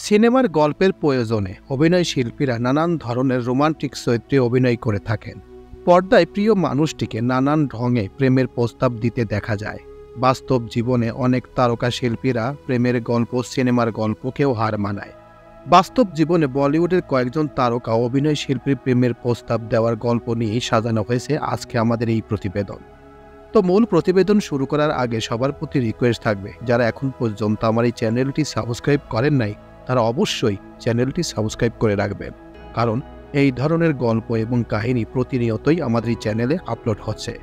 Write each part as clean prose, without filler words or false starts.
সিনেমার গল্পের প্রয়োজনে অভিনয় শিল্পীরা নানান ধরনের রোমান্টিক চরিত্রে অভিনয় করে থাকেন। পর্দায় প্রিয় মানুষটিকে নানান ঢঙে প্রেমের প্রস্তাব দিতে দেখা যায়। বাস্তব জীবনে অনেক তারকা শিল্পীরা প্রেমের গল্প সিনেমার গল্পকেও হার মানায়। বাস্তব জীবনে বলিউডের কয়েকজন তারকা অভিনয় শিল্পীর প্রেমের প্রস্তাব দেওয়ার গল্প নিয়েই সাজানো হয়েছে আজকে আমাদের এই প্রতিবেদন। তো মূল প্রতিবেদন শুরু করার আগে সবার প্রতি রিকোয়েস্ট থাকবে, যারা এখন পর্যন্ত আমার এই চ্যানেলটি সাবস্ক্রাইব করেন নাই তারা অবশ্যই চ্যানেলটি সাবস্ক্রাইব করে রাখবেন, কারণ এই ধরনের গল্প এবং কাহিনী প্রতিনিয়তই আমাদের এই চ্যানেলে আপলোড হচ্ছে।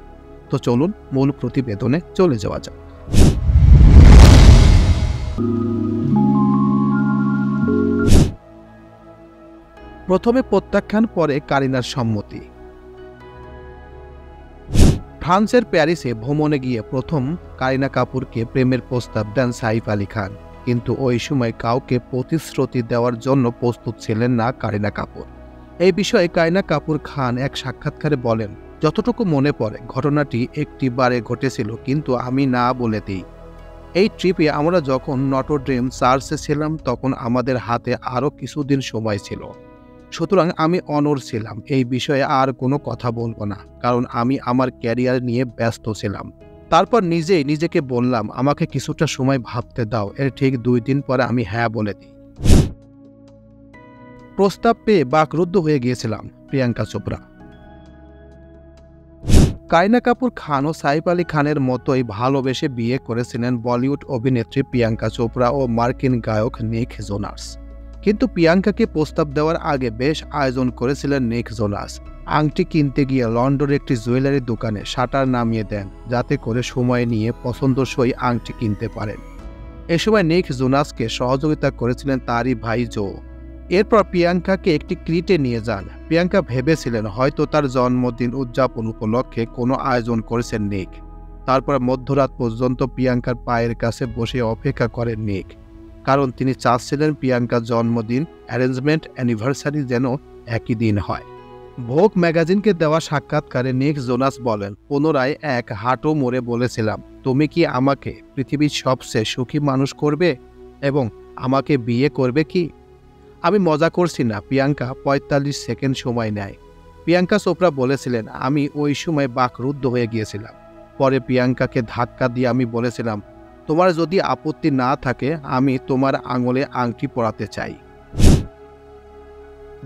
তো চলুন মূল প্রতিবেদনে চলে যাওয়া যাক। প্রথমে প্রত্যাখ্যান, পরে কারিনার সম্মতি। ফ্রান্সের প্যারিসে ভ্রমণে গিয়ে প্রথম কারিনা কাপুরকে প্রেমের প্রস্তাব দেন সাইফ আলী খান, কিন্তু ওই সময় কাউকে প্রতিশ্রুতি দেওয়ার জন্য প্রস্তুত ছিলেন না কারিনা কাপুর। এই বিষয়ে কারিনা কাপুর খান এক সাক্ষাৎকারে বলেন, যতটুকু মনে পড়ে ঘটনাটি একটি বারে ঘটেছিল, কিন্তু আমি না বলে দিই। এই ট্রিপে আমরা যখন নটর ডেম চার্চে ছিলাম তখন আমাদের হাতে আরও কিছুদিন সময় ছিল, সুতরাং আমি অনড় ছিলাম। এই বিষয়ে আর কোনো কথা বলবো না, কারণ আমি আমার ক্যারিয়ার নিয়ে ব্যস্ত ছিলাম। তারপর নিজেকে বললাম, আমাকে কিছুটা সময় ভাবতে দাও। এর ঠিক 2 দিন পরে আমি হ্যাঁ বলে দিই। প্রস্তাব পেয়ে বাকরুদ্ধ হয়ে গিয়েছিলাম। প্রিয়াঙ্কা চোপড়া। কারিনা কাপুর খান ও সাইফ আলী খানের মতোই ভালোবেসে বিয়ে করেছিলেন বলিউড অভিনেত্রী প্রিয়াঙ্কা চোপড়া ও মার্কিন গায়ক নিক জোনাস। কিন্তু প্রিয়াঙ্কাকে প্রস্তাব দেওয়ার আগে বেশ আয়োজন করেছিলেন নিক জোনাস। আংটি কিনতে গিয়ে লন্ডনের একটি জুয়েলারি দোকানে শাটার নামিয়ে দেন, যাতে করে সময় নিয়ে পছন্দসই আংটি কিনতে পারেন। এ সময় নিক জোনাসকে সহযোগিতা করেছিলেন তারই ভাই জো। এরপর প্রিয়াঙ্কাকে একটি ক্রিটে নিয়ে যান। প্রিয়াঙ্কা ভেবেছিলেন হয়তো তার জন্মদিন উদযাপন উপলক্ষে কোনো আয়োজন করেছেন নিক। তারপর মধ্যরাত পর্যন্ত প্রিয়াঙ্কার পায়ের কাছে বসে অপেক্ষা করেন নিক, কারণ তিনি চাচ্ছিলেন প্রিয়াঙ্কার জন্মদিন অ্যারেঞ্জমেন্ট অ্যানিভার্সারি যেন একই দিন হয়। ভোগ ম্যাগাজিনকে দেওয়া সাক্ষাৎকারে নিক জোনাস বলেন, পুনরায় এক হাঁটু মোড়ে বলেছিলাম, তুমি কি আমাকে পৃথিবীর সবচেয়ে সুখী মানুষ করবে এবং আমাকে বিয়ে করবে কি? আমি মজা করছি না। প্রিয়াঙ্কা 45 সেকেন্ড সময় নেয়। প্রিয়াঙ্কা চোপড়া বলেছিলেন, আমি ওই সময় বাকরুদ্ধ হয়ে গিয়েছিলাম। পরে প্রিয়াঙ্কাকে ধাক্কা দিয়ে আমি বলেছিলাম, তোমার যদি আপত্তি না থাকে আমি তোমার আঙুলে আংটি পরাতে চাই।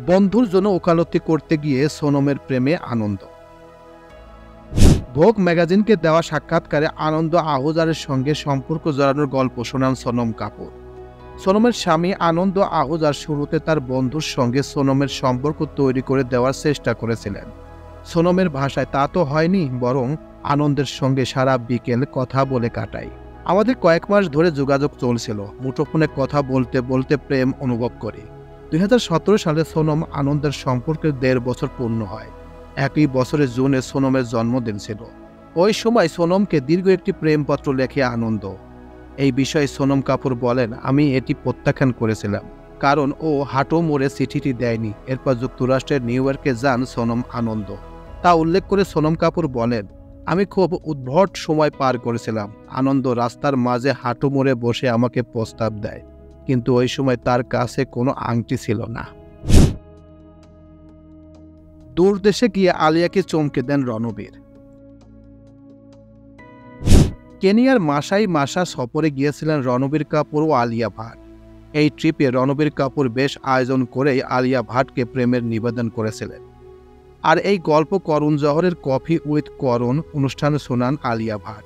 বন্ধুর জন্য ওকালতি করতে গিয়ে সোনমের প্রেমে আনন্দ। ভোগ ম্যাগাজিনকে দেওয়া সাক্ষাৎকারে আনন্দ আহুজারের সঙ্গে সম্পর্ক জড়ানোর গল্প শোনান সোনম কাপুর। সোনমের স্বামী আনন্দ আহুজার শুরুতে তার বন্ধুর সঙ্গে সোনমের সম্পর্ক তৈরি করে দেওয়ার চেষ্টা করেছিলেন। সোনমের ভাষায় তা তো হয়নি, বরং আনন্দের সঙ্গে সারা বিকেল কথা বলে কাটাই। আমাদের কয়েক মাস ধরে যোগাযোগ চলছিল। মুঠোফোনে কথা বলতে বলতে প্রেম অনুভব করি। 2017 সালে সোনম আনন্দের সম্পর্কের 1.5 বছর পূর্ণ হয়। একই বছরে জুনে সোনমের জন্মদিন ছিল। ওই সময় সোনমকে দীর্ঘ একটি প্রেমপত্র লেখে আনন্দ। এই বিষয়ে সোনম কাপুর বলেন, আমি এটি প্রত্যাখ্যান করেছিলাম, কারণ ও হাঁটু মোড়ে চিঠিটি দেয়নি। এরপর যুক্তরাষ্ট্রের নিউ ইয়র্কে যান সোনম আনন্দ। তা উল্লেখ করে সোনম কাপুর বলেন, আমি খুব উদ্ভট সময় পার করেছিলাম। আনন্দ রাস্তার মাঝে হাঁটু মোড়ে বসে আমাকে প্রস্তাব দেয়, কিন্তু ওই সময় তার কাছে কোনো আংটি ছিল না। দূর দেশে গিয়ে আলিয়াকে চমকে দেন রণবীর। কেনিয়ার মাসাই মাসা সফরে গিয়েছিলেন রণবীর কাপুর ও আলিয়া ভাট। এই ট্রিপে রণবীর কাপুর বেশ আয়োজন করেই আলিয়া ভাটকে প্রেমের নিবেদন করেছিলেন। আর এই গল্প করণ জহরের কফি উইথ করণ অনুষ্ঠানে শোনান আলিয়া ভাট।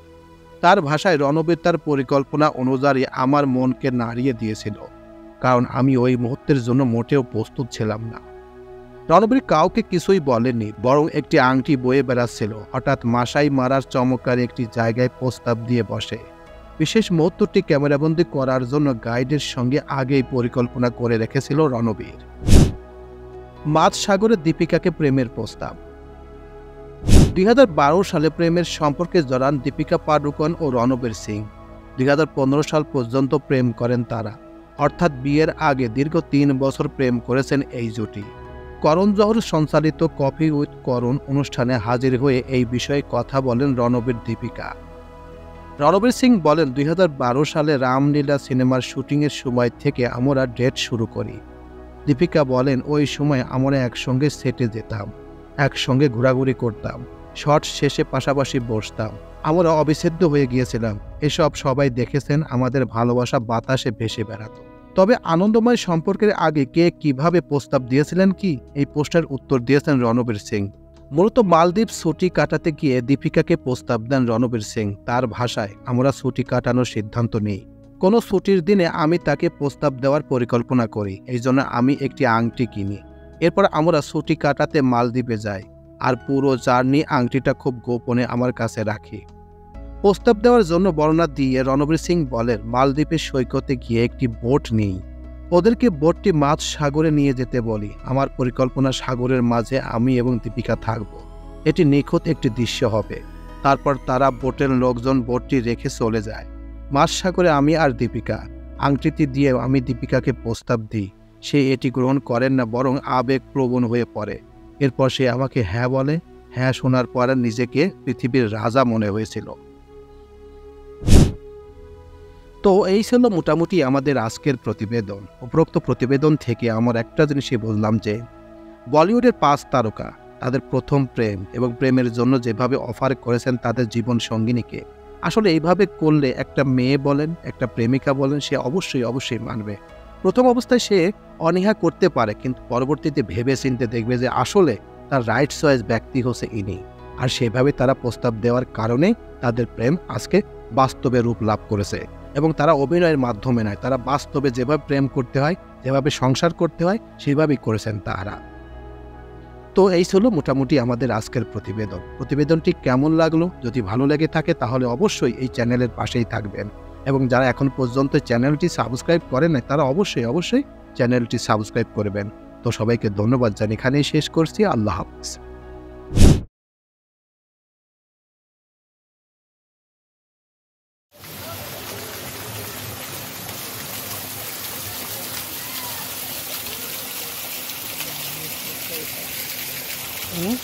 তার ভাষায়, রণবীর তার পরিকল্পনা অনুযায়ী আমার মনকে নাড়িয়ে দিয়েছিল, কারণ আমি ওই মুহূর্তের জন্য মোটেও প্রস্তুত ছিলাম না। রণবীর কাউকে কিছুই বলেননি, বরং একটি আংটি বয়ে বেড়াচ্ছিল। হঠাৎ মাসাই মারার চমৎকার একটি জায়গায় প্রস্তাব দিয়ে বসে। বিশেষ মুহূর্তটি ক্যামেরাবন্দি করার জন্য গাইডের সঙ্গে আগেই পরিকল্পনা করে রেখেছিল রণবীর। মাঝ সাগরে দীপিকাকে প্রেমের প্রস্তাব। 2012 সালে প্রেমের সম্পর্কে জড়ান দীপিকা পাডুকোন ও রণবীর সিং। 2015 সাল পর্যন্ত প্রেম করেন তারা, অর্থাৎ বিয়ের আগে দীর্ঘ 3 বছর প্রেম করেছেন এই জুটি। করণ জহর সঞ্চালিত কফি উইথ করণ অনুষ্ঠানে হাজির হয়ে এই বিষয়ে কথা বলেন রণবীর দীপিকা। রণবীর সিং বলেন, 2012 সালে রামলীলা সিনেমার শুটিংয়ের সময় থেকে আমরা ডেট শুরু করি। দীপিকা বলেন, ওই সময় আমরা একসঙ্গে সেটে যেতাম, একসঙ্গে ঘোরাঘুরি করতাম, শট শেষে পাশাপাশি বসতাম, আমরা অবিচ্ছেদ্য হয়ে গিয়েছিলাম। এসব সবাই দেখেছেন, আমাদের ভালোবাসা বাতাসে ভেসে বেড়াতো। তবে আনন্দময় সম্পর্কের আগে কে কিভাবে প্রস্তাব দিয়েছিলেন কি, এই প্রশ্নের উত্তর দিয়েছেন রণবীর সিং। মূলত মালদ্বীপ ছুটি কাটাতে গিয়ে দীপিকাকে প্রস্তাব দেন রণবীর সিং। তার ভাষায়, আমরা ছুটি কাটানোর সিদ্ধান্ত নিই। কোনো ছুটির দিনে আমি তাকে প্রস্তাব দেওয়ার পরিকল্পনা করি, এই জন্য আমি একটি আংটি কিনি। এরপর আমরা ছুটি কাটাতে মালদ্বীপে যাই, আর পুরো জার্নি আংটিটা খুব গোপনে আমার কাছে রাখি। প্রস্তাব দেওয়ার জন্য বর্ণনা দিয়ে রণবীর সিং বলেন, মালদ্বীপের সৈকতে গিয়ে একটি বোট নিই, ওদেরকে বোটটি মাঝ সাগরে নিয়ে যেতে বলি। আমার পরিকল্পনা, সাগরের মাঝে আমি এবং দীপিকা থাকব। এটি নিখুঁত একটি দৃশ্য হবে। তারপর তারা বোটের লোকজন বোটটি রেখে চলে যায়। মাঝ সাগরে আমি আর দীপিকা। আংটিটি দিয়ে আমি দীপিকাকে প্রস্তাব দিই। সে এটি গ্রহণ করেন না, বরং আবেগপ্রবণ হয়ে পড়ে। এরপর সে আমাকে হ্যাঁ বলে। হ্যাঁ শোনার পর নিজেকে পৃথিবীর রাজা মনে হয়েছিল। তো এই ছিল মোটামুটি আমাদের আজকের প্রতিবেদন। উপরোক্ত প্রতিবেদন থেকে আমার একটা জিনিসই বুঝলাম যে বলিউডের 5 তারকা তাদের প্রথম প্রেম এবং প্রেমের জন্য যেভাবে অফার করেছেন তাদের জীবন সঙ্গিনীকে, আসলে এইভাবে করলে একটা মেয়ে বলেন, একটা প্রেমিকা বলেন, সে অবশ্যই মানবে। প্রথম অবস্থায় সে অনীহা করতে পারে, কিন্তু পরবর্তীতে ভেবে চিনতে দেখবে যে আসলে তার রাইট চয়েস ব্যক্তি হচ্ছে ইনি। আর সেভাবে তারা প্রস্তাব দেওয়ার কারণে তাদের প্রেম আজকে বাস্তবে রূপ লাভ করেছে। এবং তারা অভিনয়ের মাধ্যমে নয়, তারা বাস্তবে যেভাবে প্রেম করতে হয়, যেভাবে সংসার করতে হয়, সেভাবেই করেছেন তারা। তো এই ছিল মোটামুটি আমাদের আজকের প্রতিবেদনটি কেমন লাগলো? যদি ভালো লেগে থাকে তাহলে অবশ্যই এই চ্যানেলের পাশেই থাকবেন, এবং যারা এখন পর্যন্ত চ্যানেলটি সাবস্ক্রাইব করেন নাই তারা অবশ্যই চ্যানেলটি সাবস্ক্রাইব করবেন। তো সবাইকে ধন্যবাদ জানিয়ে এখানেই শেষ করছি। আল্লাহ হাফেজ। হুম।